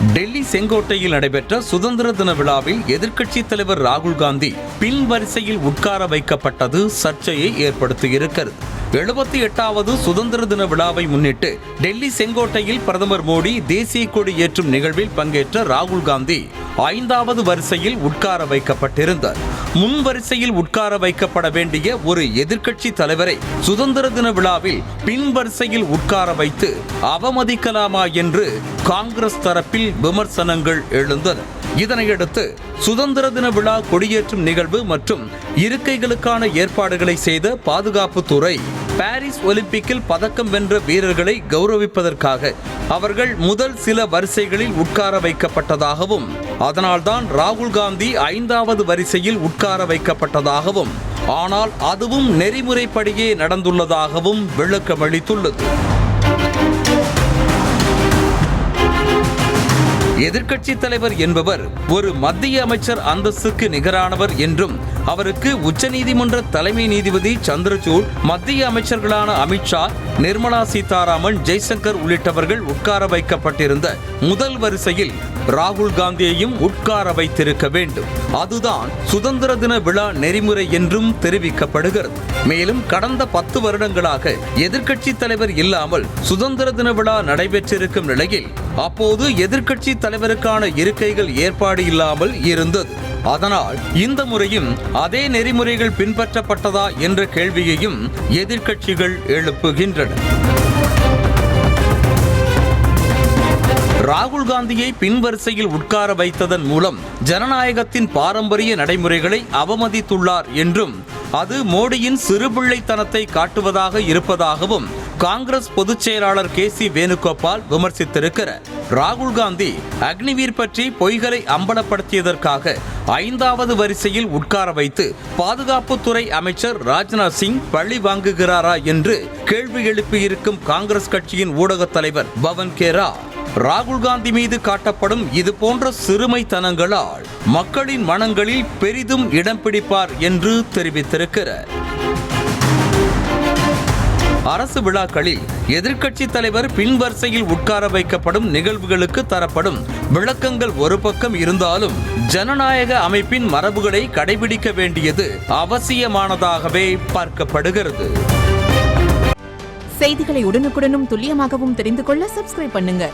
டெல்லி செங்கோட்டையில் நடைபெற்ற சுதந்திர தின விழாவில் எதிர்க்கட்சித் தலைவர் ராகுல் காந்தி பின் வரிசையில் உட்கார வைக்கப்பட்டது சர்ச்சையை ஏற்படுத்தியிருக்கிறது. 78வது சுதந்திர தின விழாவை முன்னிட்டு டெல்லி செங்கோட்டையில் பிரதமர் மோடி தேசிய கொடி ஏற்றும் நிகழ்வில் பங்கேற்ற ராகுல் காந்தி 5வது வரிசையில் உட்கார வைக்கப்பட்டிருந்தார். முன் வரிசையில் உட்கார வைக்கப்பட வேண்டிய ஒரு எதிர்க்கட்சி தலைவரை சுதந்திர தின விழாவில் பின் வரிசையில் உட்கார வைத்து அவமதிக்கலாமா என்று காங்கிரஸ் தரப்பில் விமர்சனங்கள் எழுந்தன. இதனையடுத்து சுதந்திர தின விழா கொடியேற்றும் நிகழ்வு மற்றும் இருக்கைகளுக்கான ஏற்பாடுகளை செய்த பாதுகாப்புத்துறை பாரிஸ் ஒலிம்பிக்கில் பதக்கம் வென்ற வீரர்களை கௌரவிப்பதற்காக அவர்கள் முதல் சில வரிசைகளில் உட்கார வைக்கப்பட்டதாகவும் அதனால்தான் ராகுல் காந்தி 5வது வரிசையில் உட்கார வைக்கப்பட்டதாகவும் ஆனால் அதுவும் நெறிமுறைப்படியே நடந்துள்ளதாகவும் விளக்கமளித்துள்ளது. எதிர்க்கட்சி தலைவர் என்பவர் ஒரு மத்திய அமைச்சர் அந்தஸ்துக்கு நிகரானவர் என்றும் அவருக்கு உச்சநீதிமன்ற தலைமை நீதிபதி சந்திரசூட், மத்திய அமைச்சர்களான அமித்ஷா, நிர்மலா சீதாராமன், ஜெய்சங்கர் உள்ளிட்டவர்கள் உட்கார வைக்கப்பட்டிருந்த முதல் வரிசையில் ராகுல் காந்தியையும் உட்கார வைத்திருக்க வேண்டும். அதுதான் சுதந்திர தின விழா நெறிமுறை என்றும் தெரிவிக்கப்படுகிறது. மேலும் கடந்த 10 வருடங்களாக எதிர்க்கட்சி தலைவர் இல்லாமல் சுதந்திர தின விழா நடைபெற்றிருக்கும் நிலையில் அப்போது எதிர்க்கட்சி தலைவருக்கான இருக்கைகள் ஏற்பாடு இல்லாமல் இருந்தது. அதனால் இந்த முறையும் அதே நெறிமுறைகள் பின்பற்றப்பட்டதா என்ற கேள்வியையும் எதிர்க்கட்சிகள் எழுப்புகின்றன. ராகுல் காந்தியை பின் வரிசையில் உட்கார வைத்ததன் மூலம் ஜனநாயகத்தின் பாரம்பரிய நடைமுறைகளை அவமதித்துள்ளார் என்றும் அது மோடியின் சிறுபிள்ளைத்தனத்தை காட்டுவதாக இருப்பதாகவும் காங்கிரஸ் பொதுச் செயலாளர் KC வேணுகோபால் விமர்சித்திருக்கிறார். ராகுல் காந்தி அக்னிவீர் பற்றி பொய்களை அம்பலப்படுத்தியதற்காக 5வது வரிசையில் உட்கார வைத்து பாதுகாப்புத்துறை அமைச்சர் ராஜ்நாத் சிங் பழி வாங்குகிறாரா என்று கேள்வி எழுப்பியிருக்கும் காங்கிரஸ் கட்சியின் ஊடகத் தலைவர் பவன் கேரா ராகுல் காந்தி மீது காட்டப்படும் இது போன்ற சிறுமைத்தனங்களால் மக்களின் மனங்களில் பெரிதும் இடம் பிடிப்பார் என்று தெரிவித்திருக்கிறார். அரசு விழாக்களில் எதிர்க்கட்சி தலைவர் பின் வரிசையில் உட்கார வைக்கப்படும் நிகழ்வுகளுக்கு தரப்படும் விளக்கங்கள் ஒரு பக்கம் இருந்தாலும் ஜனநாயக அமைப்பின் மரபுகளை கடைபிடிக்க வேண்டியது அவசியமானதாகவே பார்க்கப்படுகிறது. செய்திகளை உடனுக்குடனும் துல்லியமாகவும் தெரிந்து கொள்ள சப்ஸ்கிரைப் பண்ணுங்க.